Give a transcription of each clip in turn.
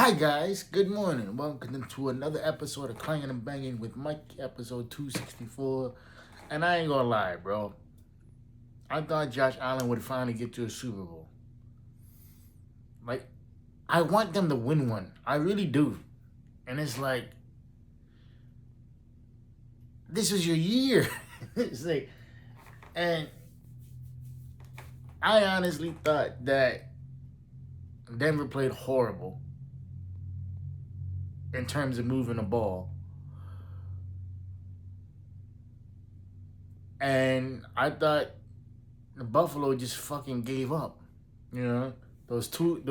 Hi guys, good morning. Welcome to another episode of Clangin and Bangin with Mikey, episode 264. And I ain't gonna lie, bro. I thought Josh Allen would finally get to a Super Bowl. Like, I want them to win one. I really do. And it's like, this is your year. It's like, and I honestly thought that Denver played horrible in terms of moving the ball. And I thought the Buffalo just fucking gave up. You know, those two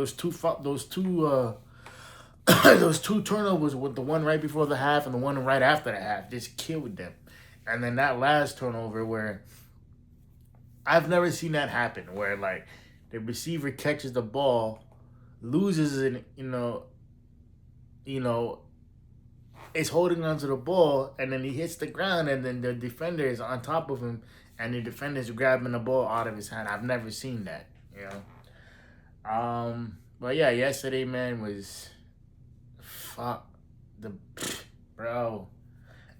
turnovers, with the one right before the half and the one right after the half, just killed them. And then that last turnover, where I've never seen that happen, where like the receiver catches the ball, loses it, you know, is holding onto the ball, and then he hits the ground, and then the defender is on top of him, and the defender is grabbing the ball out of his hand. I've never seen that, you know. But yeah, yesterday, man, was fuck the bro.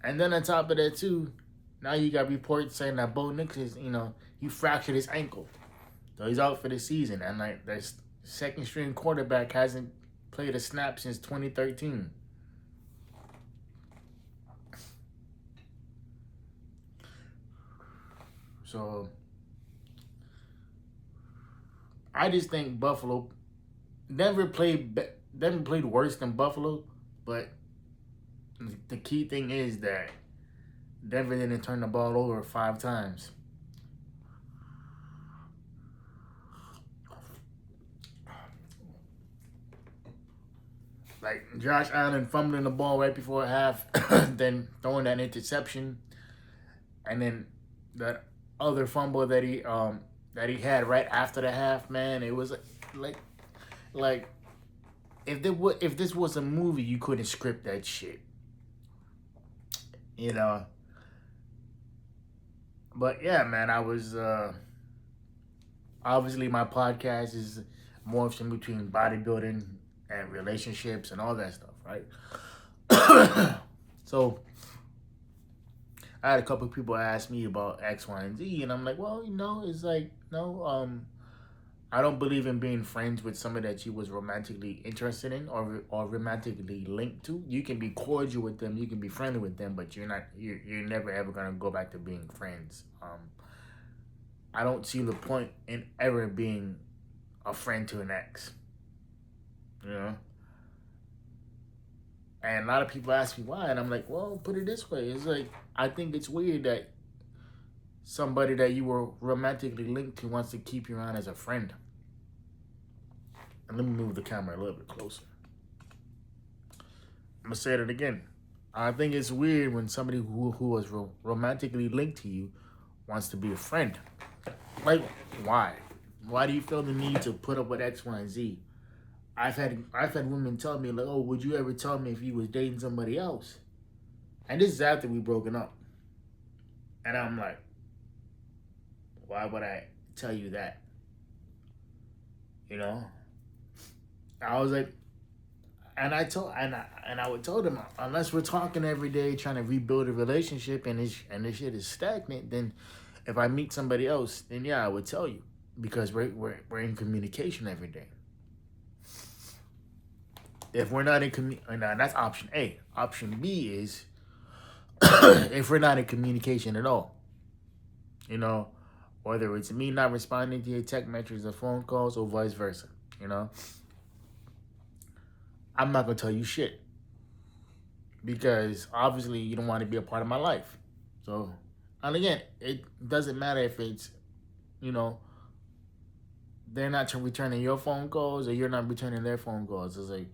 And then on top of that too, now you got reports saying that Bo Nix is, he fractured his ankle, so he's out for the season. And like, the second string quarterback hasn't played a snap since 2013. So I just think Denver played worse than Buffalo, but the key thing is that Denver didn't turn the ball over 5 times. Like Josh Allen fumbling the ball right before half, then throwing that interception, and then that other fumble that he had right after the half. Man, it was like if this was a movie, you couldn't script that shit, you know. But yeah, man, I was obviously my podcast is morphs in between bodybuilding and relationships and all that stuff, right? So I had a couple of people ask me about X, Y, and Z, and I'm like, well, it's like, no, I don't believe in being friends with somebody that you was romantically interested in or romantically linked to. You can be cordial with them, you can be friendly with them, but you're never ever gonna go back to being friends. I don't see the point in ever being a friend to an ex, you know. And a lot of people ask me why, and I'm like, well, put it this way: it's like, I think it's weird that somebody that you were romantically linked to wants to keep you around as a friend. And let me move the camera a little bit closer. I'm gonna say it again. I think it's weird when somebody who was romantically linked to you wants to be a friend. Like, why? Why do you feel the need to put up with X, Y, and Z? I've had women tell me, like, oh, would you ever tell me if you was dating somebody else? And this is after we broken up. And I'm like, why would I tell you that? You know? I was like, and I would tell them, unless we're talking every day trying to rebuild a relationship and this shit is stagnant, then if I meet somebody else, then yeah, I would tell you, because we're in communication every day. If we're not in communication, that's option A. Option B is if we're not in communication at all, whether it's me not responding to your text messages or phone calls or vice versa, I'm not gonna tell you shit, because obviously you don't want to be a part of my life. So, and again, it doesn't matter if it's, they're not returning your phone calls or you're not returning their phone calls. It's like,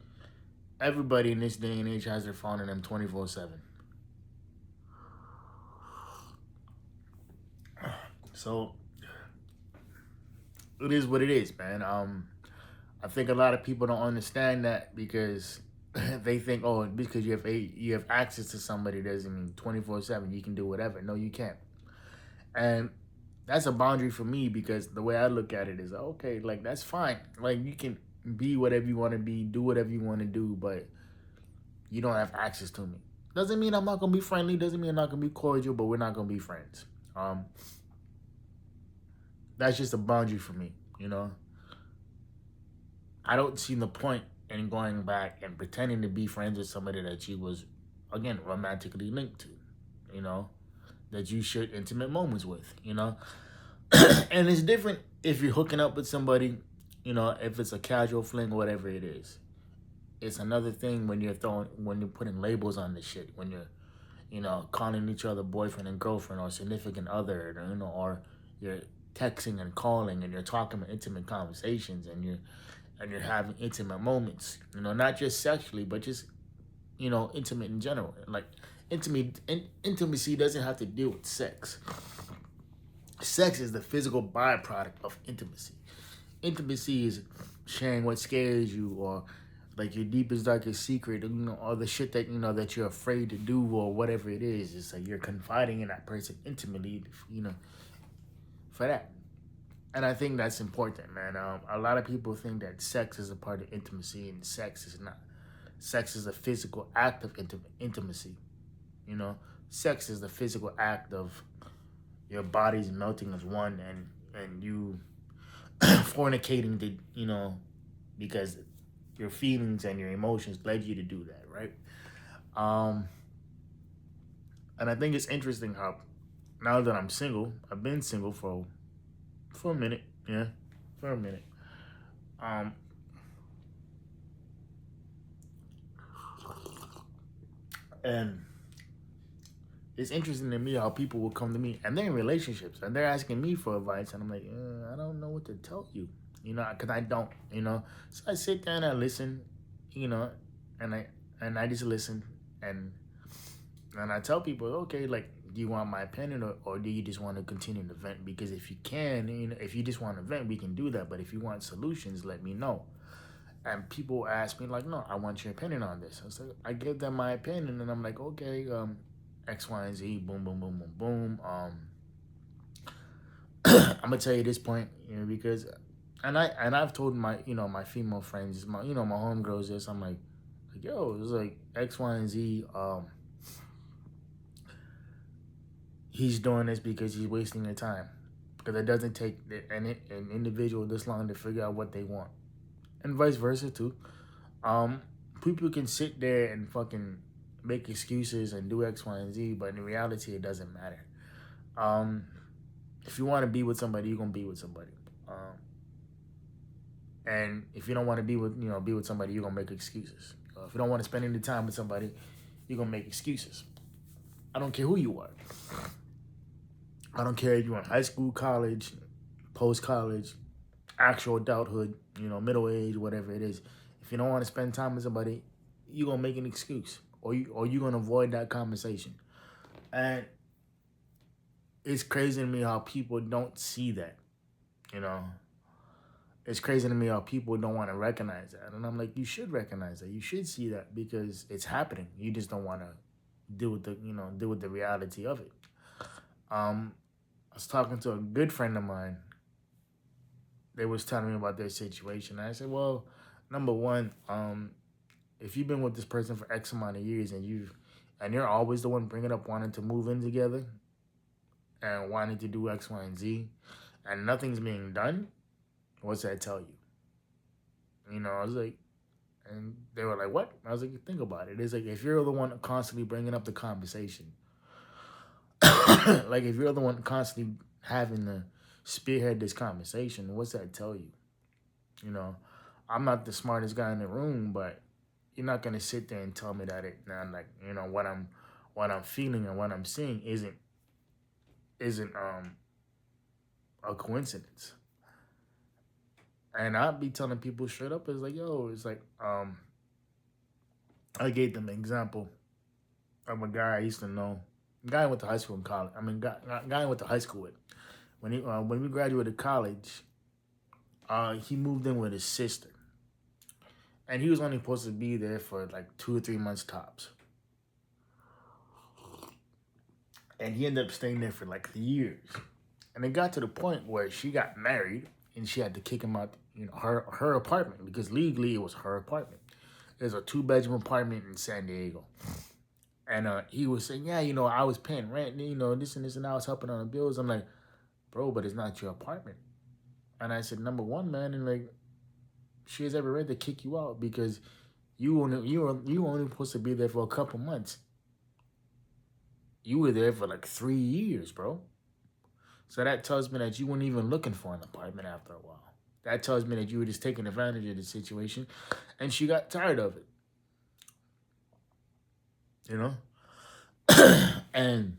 everybody in this day and age has their phone in them 24/7. So it is what it is, man. I think a lot of people don't understand that, because they think, oh, because you have access to somebody doesn't mean 24/7 you can do whatever. No, you can't. And that's a boundary for me, because the way I look at it is, okay, like, that's fine. Like, you can be whatever you want to be, do whatever you want to do, but you don't have access to me. Doesn't mean I'm not gonna be friendly. Doesn't mean I'm not gonna be cordial, but we're not gonna be friends. That's just a boundary for me. You know, I don't see the point in going back and pretending to be friends with somebody that you was, again, romantically linked to. You know, that you shared intimate moments with. You know, and it's different if you're hooking up with somebody. You know, if it's a casual fling or whatever it is. It's another thing when you're putting labels on this shit. When you're, you know, calling each other boyfriend and girlfriend or significant other, you know, or you're texting and calling and you're talking about intimate conversations and you're having intimate moments. You know, not just sexually, but just, you know, intimate in general. Like intimacy doesn't have to deal with sex. Sex is the physical byproduct of intimacy. Intimacy is sharing what scares you or like your deepest, darkest secret, you know, or the shit that, you know, that you're afraid to do or whatever it is. It's like you're confiding in that person intimately, you know, for that. And I think that's important, man. A lot of people think that sex is a part of intimacy, and sex is not. Sex is a physical act of intimacy. You know, sex is the physical act of your bodies melting as one, and you fornicating the, you know, because your feelings and your emotions led you to do that, right? Um, and I think it's interesting how now that I'm single, I've been single for a minute, yeah, for a minute. Um, and it's interesting to me how people will come to me and they're in relationships and they're asking me for advice, and I'm like, I don't know what to tell you, you know, because I don't, you know. So I sit down and I listen, you know, and I just listen and I tell people, okay, like, do you want my opinion or do you just want to continue to vent? Because if you can, you know, if you just want to vent, we can do that. But if you want solutions, let me know. And people ask me like, no, I want your opinion on this. I give them my opinion, and I'm like, okay, X, Y, and Z, boom, boom, boom, boom, boom. I'm gonna tell you this point, you know, because, I've told my, you know, my female friends, my, you know, my homegirls this. I'm like, yo, it's like X, Y, and Z. He's doing this because he's wasting their time, because it doesn't take an individual this long to figure out what they want, and vice versa too. Um, People can sit there and fucking make excuses and do X, Y, and Z, but in reality, it doesn't matter. Um, if you want to be with somebody, you're gonna be with somebody. And if you don't want to be with somebody, you're gonna make excuses. If you don't want to spend any time with somebody, you're gonna make excuses. I don't care who you are. I don't care if you're in high school, college, post college, actual adulthood, you know, middle age, whatever it is. If you don't want to spend time with somebody, you're gonna make an excuse, or you're gonna avoid that conversation. And it's crazy to me how people don't see that. You know, it's crazy to me how people don't want to recognize that. And I'm like, you should recognize that. You should see that because it's happening. You just don't want to deal with the reality of it. I was talking to a good friend of mine. They was telling me about their situation. And I said, well, number one, if you've been with this person for X amount of years and you're always the one bringing up wanting to move in together and wanting to do X, Y, and Z, and nothing's being done, what's that tell you? You know, I was like, and they were like, what? I was like, think about it. It's like, if you're the one constantly bringing up the conversation, like if you're the one constantly having to spearhead this conversation, what's that tell you? You know, I'm not the smartest guy in the room, but you're not gonna sit there and tell me that like, you know, what I'm feeling and what I'm seeing isn't a coincidence. And I'd be telling people straight up, it's like, yo, it's like, I gave them an example of a guy I used to know, a guy I went to high school and college. I mean, guy I went to high school with. When we graduated college, he moved in with his sister, and he was only supposed to be there for like 2 or 3 months tops. And he ended up staying there for like years. And it got to the point where she got married, and she had to kick him out, her apartment, because legally it was her apartment. There's a 2-bedroom apartment in San Diego. And he was saying, yeah, I was paying rent, this and this, and I was helping on the bills. I'm like, bro, but it's not your apartment. And I said, number one, man, and like, she has every right to kick you out because you only supposed to be there for a couple months. You were there for like 3 years, bro. So that tells me that you weren't even looking for an apartment after a while. That tells me that you were just taking advantage of the situation, and she got tired of it. You know? and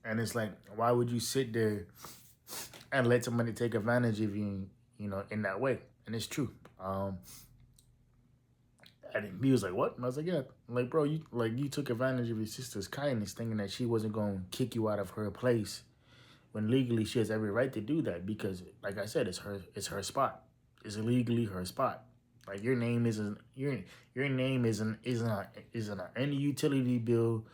and it's like, why would you sit there and let somebody take advantage of you, in that way? And it's true. And he was like, what? And I was like, yeah. I'm like, bro, you took advantage of your sister's kindness, thinking that she wasn't going to kick you out of her place when legally she has every right to do that because, like I said, it's her spot. It's illegally her spot. Like your name isn't on any utility bill.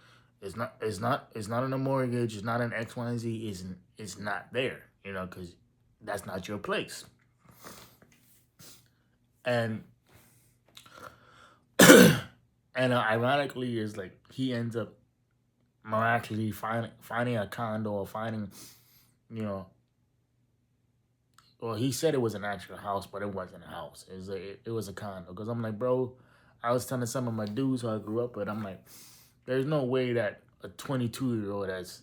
It's not on a mortgage. It's not an X, Y, and Z. It's not there. Because that's not your place. And and ironically, is like he ends up miraculously finding a condo or finding, well, he said it was an actual house, but it wasn't a house. It was a condo. Because I'm like, bro, I was telling some of my dudes who I grew up with, I'm like, there's no way that a 22-year-old that's,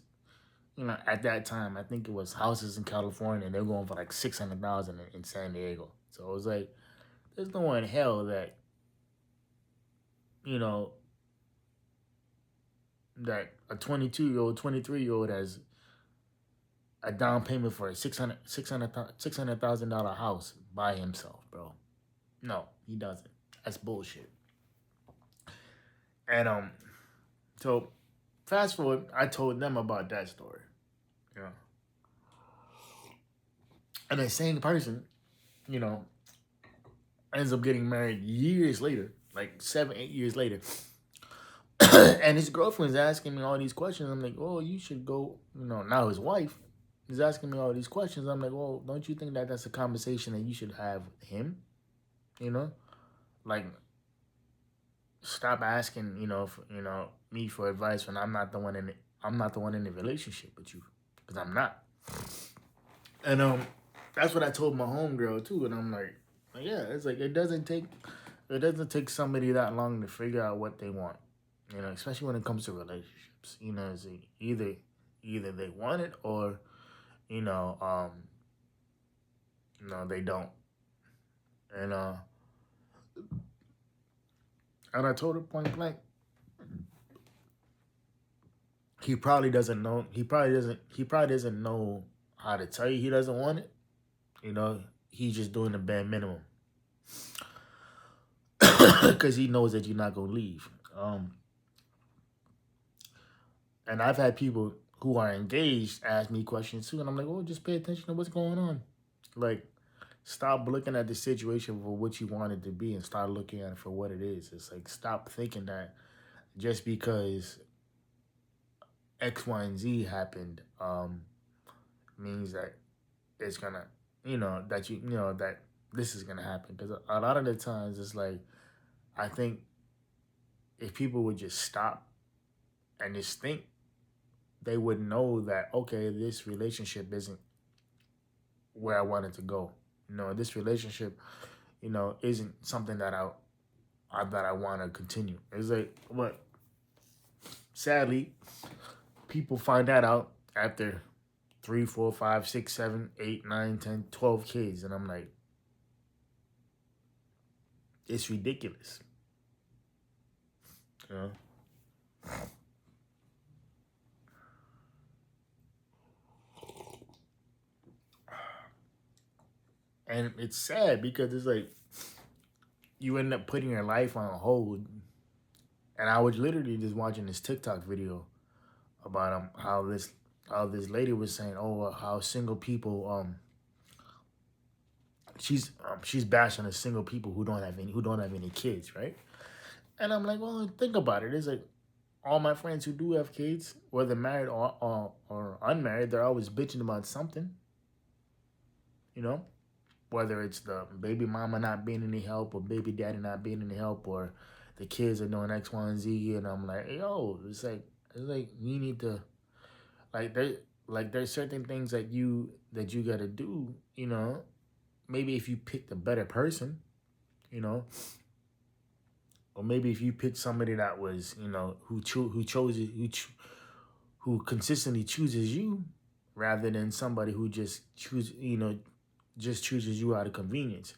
at that time, I think it was houses in California, and they're going for like $600,000 in San Diego. So it was like, there's no way in hell that, that a 22-year-old, 23-year-old has a down payment for a $600,000 house by himself, bro. No, he doesn't. That's bullshit. And so fast forward, I told them about that story. Yeah. And the same person, ends up getting married years later, like 7, 8 years later. And his girlfriend's asking me all these questions. I'm like, oh, you should go, now his wife is asking me all these questions. I'm like, well, don't you think that that's a conversation that you should have with him? Like, stop asking, me for advice when I'm not the one in the relationship with you, because I'm not. And that's what I told my homegirl too. And I'm like, yeah, it's like it doesn't take somebody that long to figure out what they want. Especially when it comes to relationships. It's either they want it or, they don't. And I told her point blank, he probably doesn't know. He probably doesn't know how to tell you he doesn't want it. He's just doing the bare minimum because he knows that you're not gonna leave. And I've had people who are engaged ask me questions too, and I'm like, oh, just pay attention to what's going on. Like, stop looking at the situation for what you want it to be and start looking at it for what it is. It's like, stop thinking that just because X, Y, and Z happened means that it's gonna, that this is gonna happen. Because a lot of the times it's like, I think if people would just stop and just think, they would know that, okay, this relationship isn't where I want it to go. This relationship, isn't something that I want to continue. It's like, what? Sadly, people find that out after 3, 4, 5, 6, 7, 8, 9, 10, 12 kids. And I'm like, it's ridiculous. And it's sad because it's like, you end up putting your life on hold. And I was literally just watching this TikTok video about how this lady was saying, oh, how single people she's bashing the single people who don't have any kids, right? And I'm like, well, think about it. It's like, all my friends who do have kids, whether married or unmarried, they're always bitching about something, you know? Whether it's the baby mama not being any help or baby daddy not being any help or the kids are doing X, Y, and Z. And I'm like, yo, it's like you need to like there like there's certain things that you gotta do, maybe if you picked a better person, you know, or maybe if you picked somebody that was, who chose it, who consistently chooses you, rather than somebody who just chooses you out of convenience.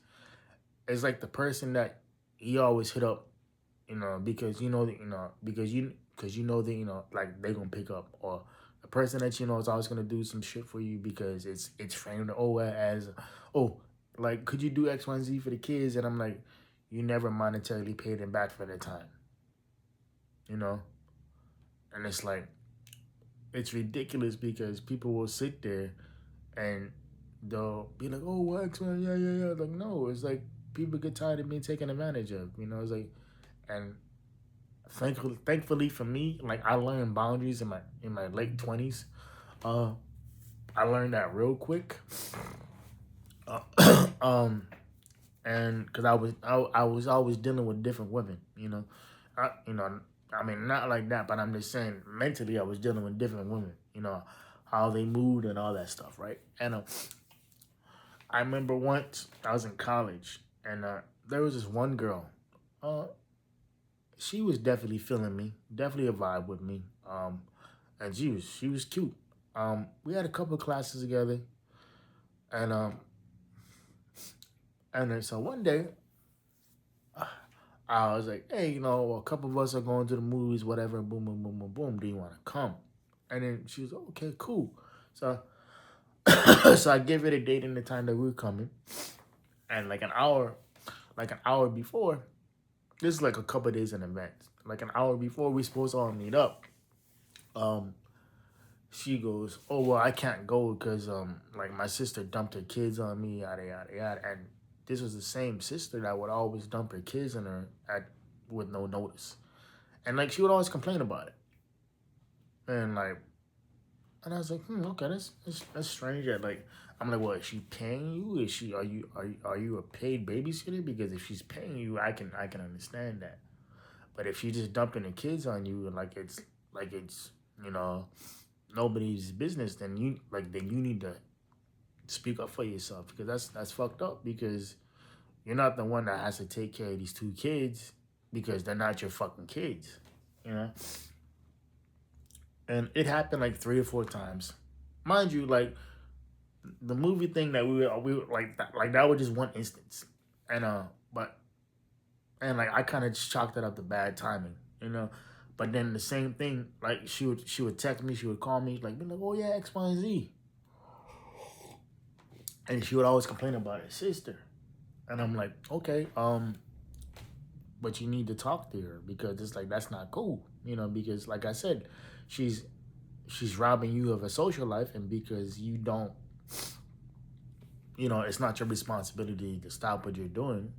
It's like the person that you always hit up, because like they gonna pick up, or the person that is always gonna do some shit for you because it's framed as, oh, like, could you do X, Y, and Z for the kids? And I'm like, you never monetarily paid them back for their time, you know? And it's like, it's ridiculous because people will sit there and they'll be like, oh, well, X, Y, yeah, yeah, yeah. Like, no, it's like people get tired of being taken advantage of, It's like, and thankfully for me, like, I learned boundaries in my late 20s. Uh, I learned that real quick. Uh, um, and because I was always dealing with different women, I, you know, I mean, not like that, but I'm just saying mentally I was dealing with different women, how they moved and all that stuff, right? And I remember once I was in college, and there was this one girl. Uh, she was definitely feeling me, definitely a vibe with me. And she was cute. We had a couple of classes together, and then so one day I was like, hey, a couple of us are going to the movies, whatever. Boom, boom, boom, boom, boom. Do you want to come? And then she was okay, cool. So so I gave her the date and the time that we were coming, and like an hour before, this is like a couple of days in advance. Like an hour before we supposed to all meet up. Um, she goes, oh well, I can't go because like my sister dumped her kids on me, yada yada yada. And this was the same sister that would always dump her kids on her with no notice, and like she would always complain about it. And I was like, okay, that's strange. Like, I'm like, what? Is she paying you? Is she? Are you a paid babysitter? Because if she's paying you, I can understand that. But if she just dumping the kids on you, and like it's you know nobody's business, then you need to speak up for yourself, because that's fucked up, because you're not the one that has to take care of these two kids, because they're not your fucking kids, you know. And it happened like 3 or 4 times, mind you. Like, the movie thing that we were like that was just one instance, and but and like I kind of just chalked it up to bad timing, you know. But then the same thing, like she would text me, she would call me, like, be like, oh yeah, X, Y, and Z, and she would always complain about her sister, and I'm like, okay, but you need to talk to her, because it's like, that's not cool, because like I said, she's she's robbing you of a social life, and because you don't, it's not your responsibility to stop what you're doing.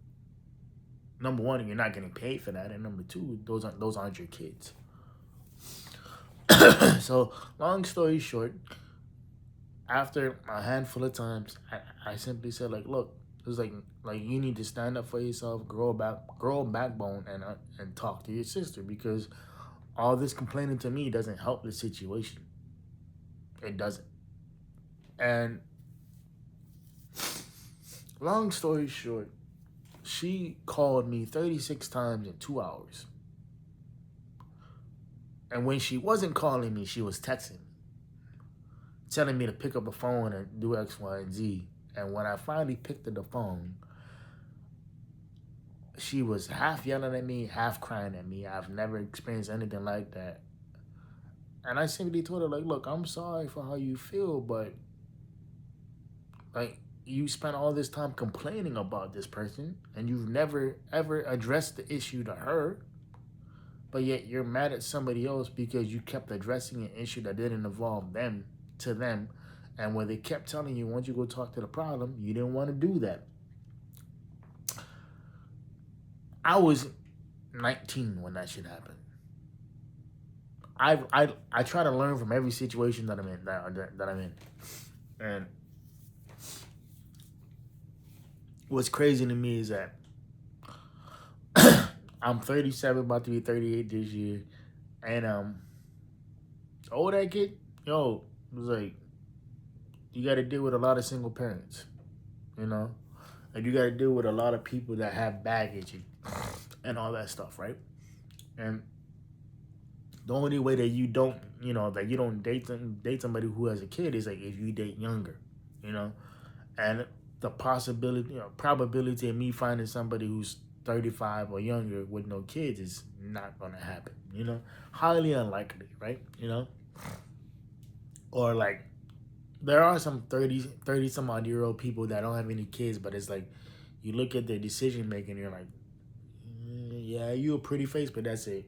Number one, you're not getting paid for that, and number two, those aren't your kids. So, long story short, after a handful of times, I simply said, like, look, it's like you need to stand up for yourself, grow a backbone, and talk to your sister, because all this complaining to me doesn't help the situation. It doesn't. And long story short, she called me 36 times in 2 hours. And when she wasn't calling me, she was texting me, telling me to pick up a phone and do X, Y, and Z. And when I finally picked up the phone, she was half yelling at me, half crying at me. I've never experienced anything like that. And I simply told her, like, look, I'm sorry for how you feel, but, like, you spent all this time complaining about this person, and you've never, ever addressed the issue to her, but yet you're mad at somebody else because you kept addressing an issue that didn't involve them to them. And when they kept telling you, once you go talk to the problem, you didn't want to do that. I was 19 when that shit happened. I try to learn from every situation that I'm in that I'm in, and what's crazy to me is that I'm 37, about to be 38 this year, and old that kid, yo, it was like you got to deal with a lot of single parents, you know, and you got to deal with a lot of people that have baggage and all that stuff, right? And the only way that you don't, that you don't date somebody who has a kid is like if you date younger, you know, and the possibility, probability of me finding somebody who's 35 or younger with no kids is not gonna happen, highly unlikely, right? Or like there are some 30 some odd year old people that don't have any kids, but it's like you look at their decision making, you're like, yeah, you a pretty face, but that's it.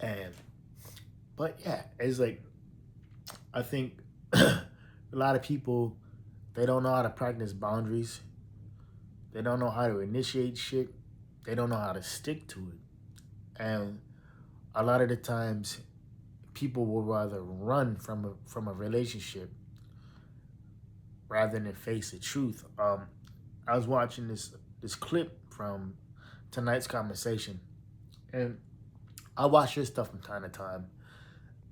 And but yeah, it's like I think a lot of people, they don't know how to practice boundaries. They don't know how to initiate shit. They don't know how to stick to it. And a lot of the times people will rather run from a relationship rather than face the truth. I was watching this clip from tonight's conversation, and I watch this stuff from time to time.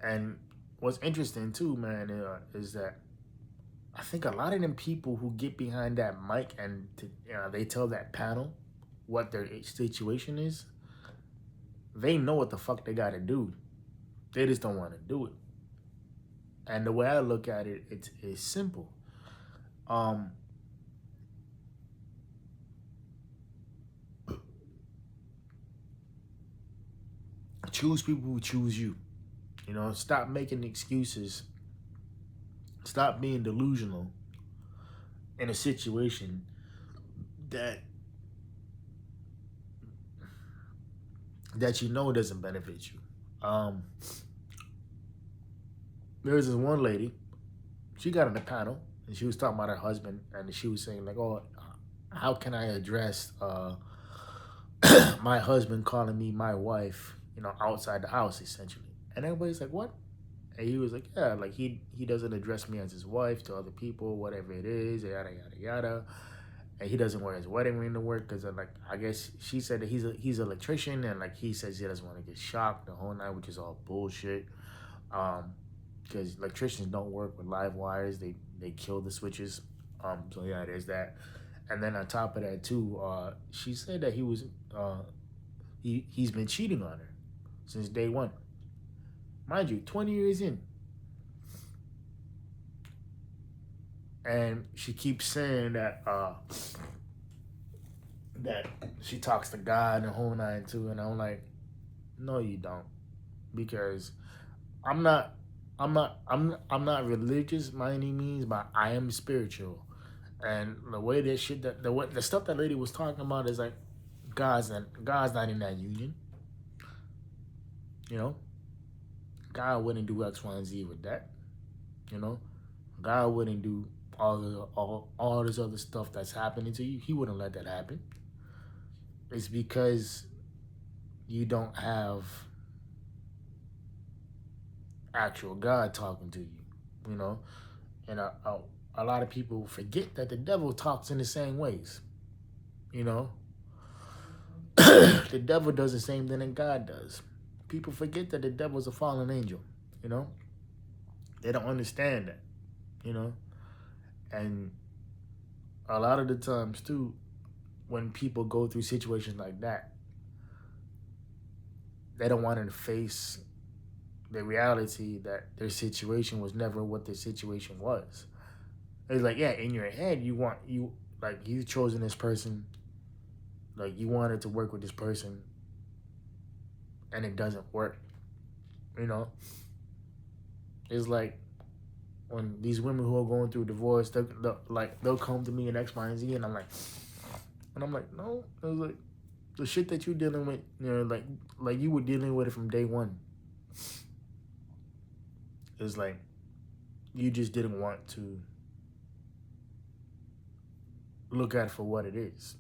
And what's interesting too, man, is that I think a lot of them people who get behind that mic and they tell that panel what their situation is, they know what the fuck they got to do. They just don't want to do it. And the way I look at it, it's simple. Um, choose people who choose you. Stop making excuses. Stop being delusional in a situation that doesn't benefit you. There was this one lady. She got on the panel and she was talking about her husband, and she was saying like, "Oh, how can I address my husband calling me my wife, outside the house, essentially?" And everybody's like, "What?" And he was like, "Yeah, like he doesn't address me as his wife to other people, whatever it is, yada yada yada." And he doesn't wear his wedding ring to work because, like, I guess she said that he's an electrician, and like he says he doesn't want to get shocked the whole night, which is all bullshit. Because electricians don't work with live wires; they kill the switches. So yeah, there's that. And then on top of that too, she said that he's been cheating on her since day one. Mind you, 20 years in. And she keeps saying that she talks to God and the whole nine too. And I'm like, no, you don't. Because I'm not I'm not religious by any means, but I am spiritual. And the way that shit that the stuff that lady was talking about is like God's not in that union. You know? God wouldn't do X, Y, and Z with that. You know? God wouldn't do all this other stuff that's happening to you. He wouldn't let that happen. It's because you don't have actual God talking to you. And a lot of people forget that the devil talks in the same ways. You know, the devil does the same thing that God does. People forget that the devil's a fallen angel. You know, they don't understand that. You know, and a lot of the times too, when people go through situations like that, they don't want to face the reality that their situation was never what their situation was. It's like, yeah, in your head, you've chosen this person, like you wanted to work with this person, and it doesn't work. You know, it's like when these women who are going through divorce, they'll come to me in X, Y, and Z, and I'm like, no, it was like the shit that you're dealing with, like you were dealing with it from day one. It's like you just didn't want to look at it for what it is.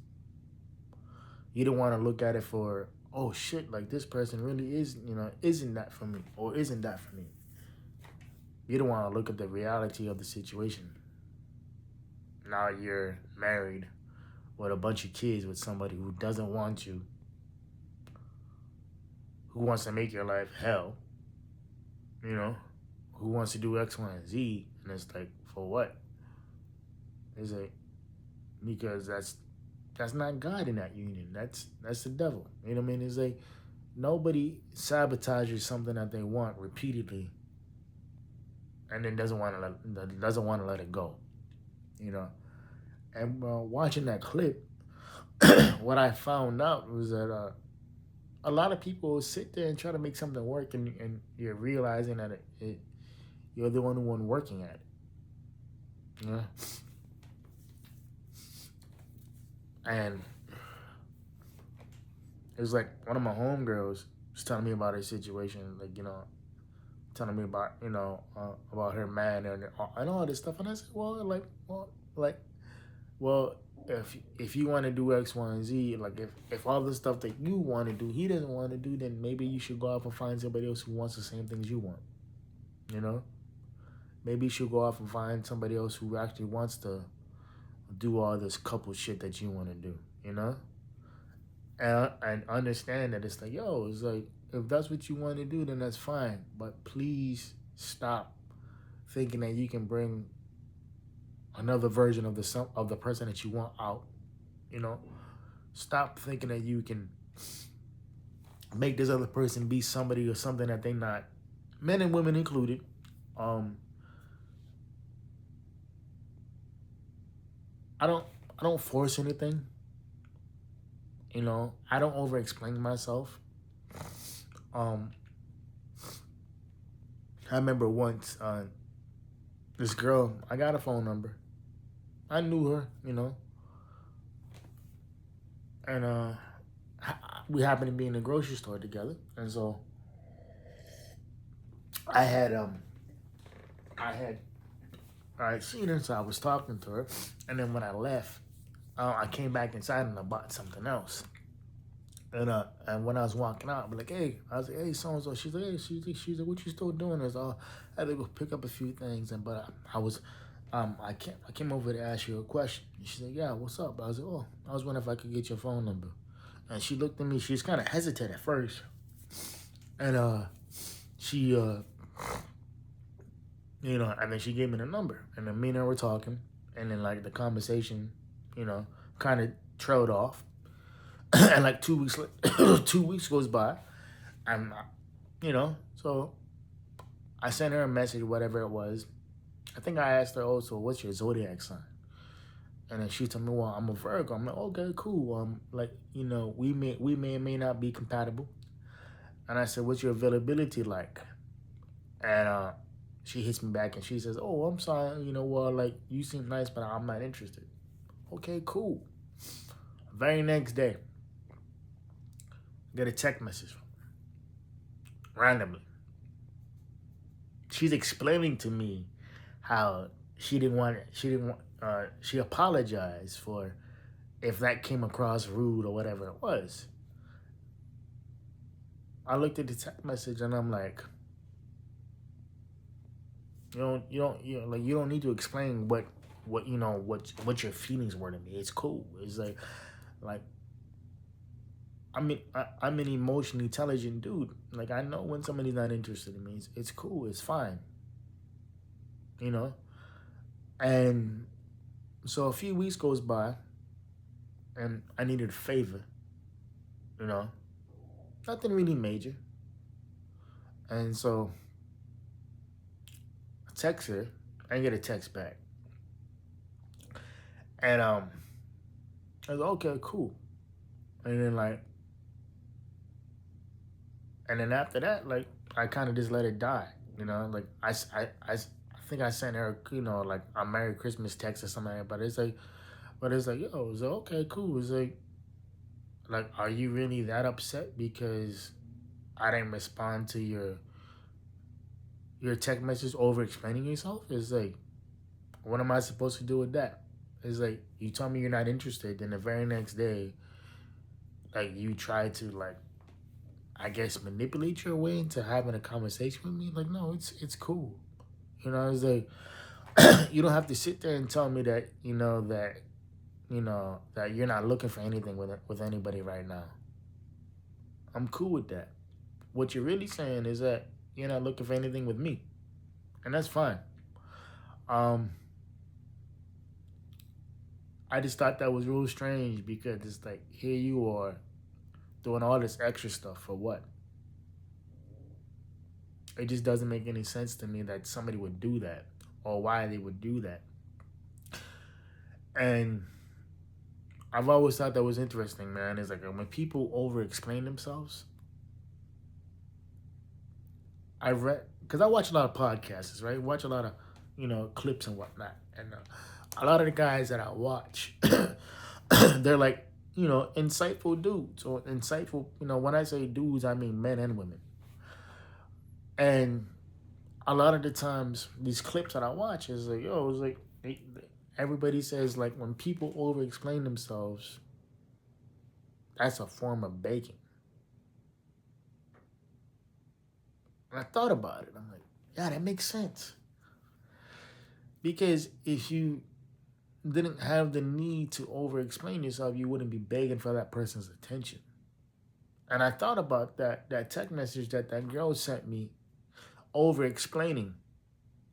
You don't want to look at it for, oh shit, like this person really is, isn't that for me or isn't that for me. You don't want to look at the reality of the situation. Now you're married with a bunch of kids with somebody who doesn't want you, who wants to make your life hell, who wants to do X, Y, and Z, and it's like, for what? It's like, because that's not God in that union. That's the devil. You know what I mean? It's like nobody sabotages something that they want repeatedly, and then doesn't want to let it go. And watching that clip, what I found out was that a lot of people sit there and try to make something work, and you're realizing that you're the only one working at it. Yeah. And it was like one of my homegirls was telling me about her situation, like, telling me about, about her man and all this stuff. And I said, well, if you want to do X, Y, and Z, like if all the stuff that you want to do, he doesn't want to do, then maybe you should go off and find somebody else who wants the same things you want. Maybe you should go off and find somebody else who actually wants to do all this couple shit that you want to do, and understand that it's like, it's like, if that's what you want to do, then that's fine. But please stop thinking that you can bring another version of the person that you want out. Stop thinking that you can make this other person be somebody or something that they're not, men and women included. I don't force anything. I don't over explain myself. I remember once, this girl, I got a phone number. I knew her, and we happened to be in the grocery store together, and so I had seen her, so I was talking to her, and then when I left, I came back inside and I bought something else. And when I was walking out, I was like, hey, so-and-so. She's like, hey, she's like, what you still doing? I had to go pick up a few things, but I came over to ask you a question. She's like, yeah, what's up? I was like, I was wondering if I could get your phone number. And she looked at me. She was kind of hesitant at first, and she and then she gave me the number, and then me and her were talking, and then like the conversation, kind of trailed off. And like 2 weeks, 2 weeks goes by, and so I sent her a message, whatever it was. I think I asked her also, what's your zodiac sign? And then she told me, well, I'm a Virgo. I'm like, okay, cool. We may not be compatible. And I said, what's your availability like? And she hits me back and she says, oh, I'm sorry. You seem nice, but I'm not interested. Okay, cool. Very next day, get a text message from her, randomly. She's explaining to me how she apologized for if that came across rude or whatever it was. I looked at the text message and I'm like, you don't need to explain what your feelings were to me. It's cool. It's like I'm an emotionally intelligent dude. Like, I know when somebody's not interested in me. It's cool. It's fine. And so a few weeks goes by, and I needed a favor. Nothing really major. And so I text her. I get a text back. And I was like, okay, cool. And then after that, I kind of just let it die. I think I sent her, a Merry Christmas text or something like that. But it's like, yo, it's like, okay, cool. It's like, are you really that upset because I didn't respond to your text message over explaining yourself? It's like, what am I supposed to do with that? It's like, you tell me you're not interested, then the very next day, like you try to like I guess manipulate your way into having a conversation with me. Like, no, it's cool. You know, it's like you don't have to sit there and tell me that that you're not looking for anything with anybody right now. I'm cool with that. What you're really saying is that you're not looking for anything with me, and that's fine. Um, I just thought that was real strange because it's like here you are doing all this extra stuff for what? It just doesn't make any sense to me that somebody would do that or why they would do that. And I've always thought that was interesting, man. Is like when people over explain themselves. I read because I watch a lot of podcasts, right? Watch a lot of clips and whatnot, and a lot of the guys that I watch, they're like insightful dudes or insightful. When I say dudes, I mean men and women. And a lot of the times, these clips that I watch is like, yo, it's like everybody says like when people over explain themselves, that's a form of baking. And I thought about it. I'm like, yeah, that makes sense. Because if you didn't have the need to over explain yourself, you wouldn't be begging for that person's attention. And I thought about that text message that girl sent me over explaining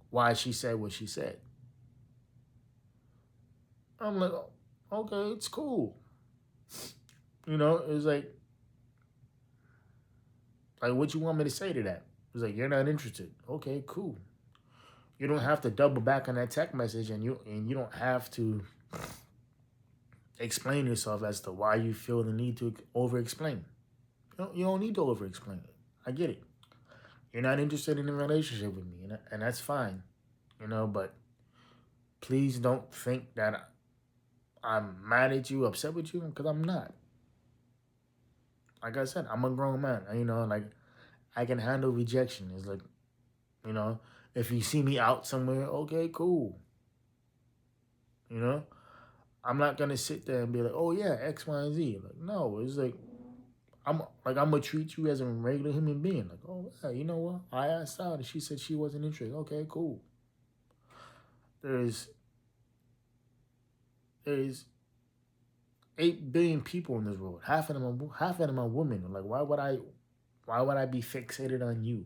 why she said what she said. I'm like, oh, okay, it's cool. It's like what you want me to say to that? It's like you're not interested. Okay, cool. You don't have to double back on that text message, and you don't have to explain yourself as to why you feel the need to over explain. You don't need to over explain it. I get it. You're not interested in a relationship with me, and that's fine. But please don't think that I'm mad at you, upset with you, because I'm not. Like I said, I'm a grown man. Like I can handle rejection. It's like, you know, if you see me out somewhere, okay, cool. You know, I'm not gonna sit there and be like, oh yeah, X, Y, and Z. Like, no, it's like I'm gonna treat you as a regular human being. Like, oh yeah, you know what? I asked out and she said she wasn't interested. Okay, cool. There's there's 8 billion people in this world. Half of them are women. Like, why would I be fixated on you?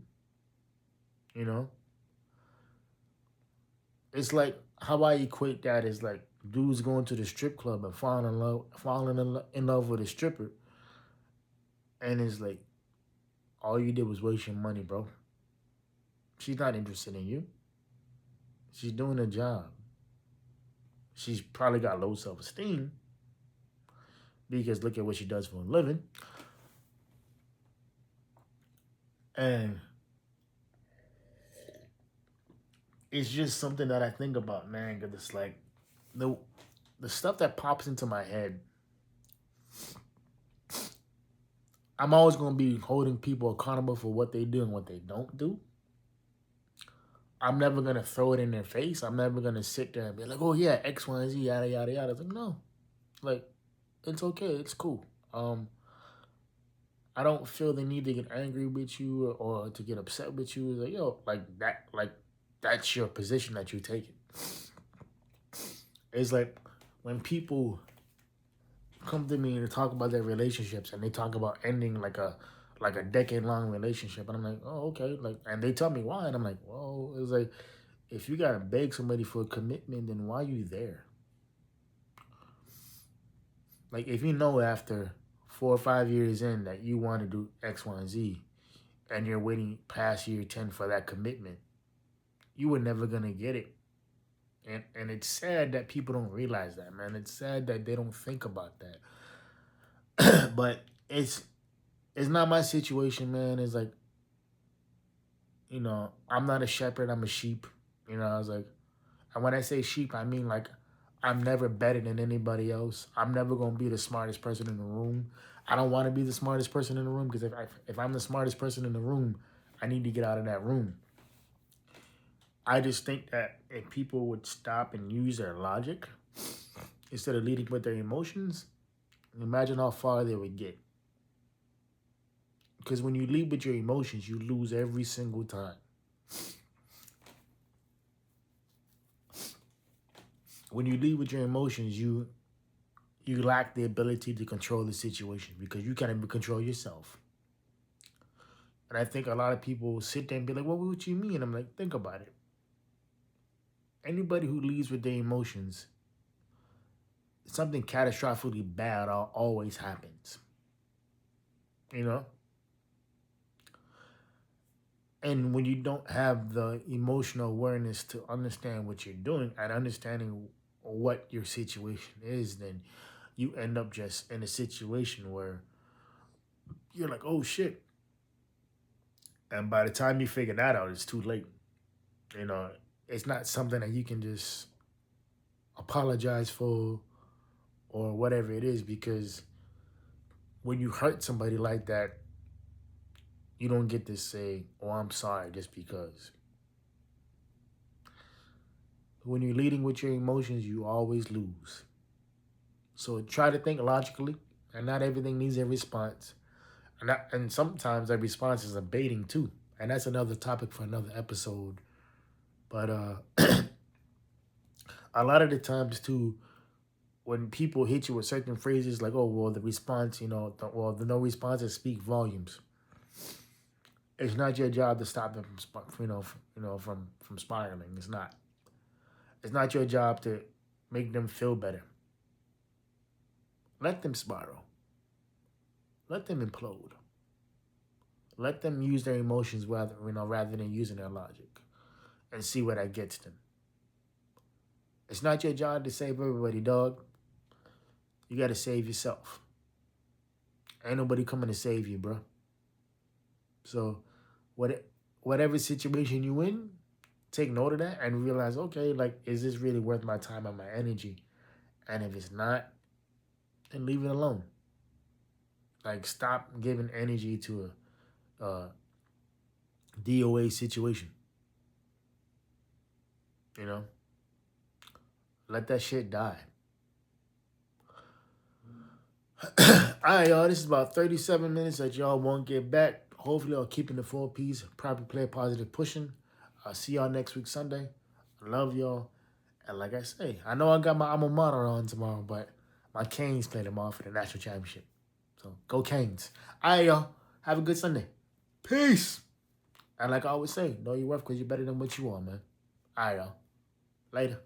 You know, it's like how I equate that is like dudes going to the strip club and falling in love with a stripper, and it's like all you did was waste your money, bro. She's not interested in you. She's doing a job. She's probably got low self esteem because look at what she does for a living, and it's just something that I think about, man. Because it's like the the stuff that pops into my head. I'm always gonna be holding people accountable for what they do and what they don't do. I'm never gonna throw it in their face. I'm never gonna sit there and be like, "Oh yeah, X, Y, and Z, yada yada yada." It's like no, like it's okay, it's cool. Um, I don't feel the need to get angry with you or to get upset with you. It's like yo, like that's your position that you're taking. It's like when people come to me and talk about their relationships and they talk about ending like a decade long relationship, and I'm like, oh okay, like, and they tell me why, and I'm like, well, it's like if you gotta beg somebody for a commitment, then why are you there? Like if you know after 4 or 5 years in that you want to do X, Y, and Z, and you're waiting past year 10 for that commitment, you were never gonna get it. And it's sad that people don't realize that, man. It's sad that they don't think about that. But it's not my situation, man. It's like, I'm not a shepherd, I'm a sheep. I was like, and when I say sheep, I mean like I'm never better than anybody else. I'm never gonna be the smartest person in the room. I don't want to be the smartest person in the room because if I'm the smartest person in the room, I need to get out of that room. I just think that if people would stop and use their logic instead of leading with their emotions, imagine how far they would get. Because when you lead with your emotions, you lose every single time. When you lead with your emotions, you lack the ability to control the situation because you can't even control yourself. And I think a lot of people sit there and be like, well, what you mean? I'm like, think about it. Anybody who leads with their emotions, something catastrophically bad always happens. You know? And when you don't have the emotional awareness to understand what you're doing and understanding what your situation is, then you end up just in a situation where you're like, oh shit. And by the time you figure that out, it's too late. You know, it's not something that you can just apologize for or whatever it is, because when you hurt somebody like that, you don't get to say, oh, I'm sorry just because. When you're leading with your emotions, you always lose. So try to think logically, and not everything needs a response. And sometimes that response is a baiting too. And that's another topic for another episode. But a lot of the times too, when people hit you with certain phrases like, "Oh, well, the response, the no responses speak volumes." It's not your job to stop them from spiraling. It's not. It's not your job to make them feel better. Let them spiral. Let them implode. Let them use their emotions rather than using their logic, and see where that gets them. It's not your job to save everybody, dog. You got to save yourself. Ain't nobody coming to save you, bro. So, whatever situation you in, take note of that and realize, okay, like, is this really worth my time and my energy? And if it's not, then leave it alone. Like, stop giving energy to a DOA situation. You know, let that shit die. All right, y'all. This is about 37 minutes that y'all won't get back. Hopefully, I'll keep in the 4 Ps. Proper play, positive pushing. I'll see y'all next week, Sunday. I love y'all. And like I say, I know I got my alma mater on tomorrow, but my Canes play tomorrow for the national championship. So go Canes. All right, y'all. Have a good Sunday. Peace. And like I always say, know your worth because you're better than what you are, man. All right, y'all. Later.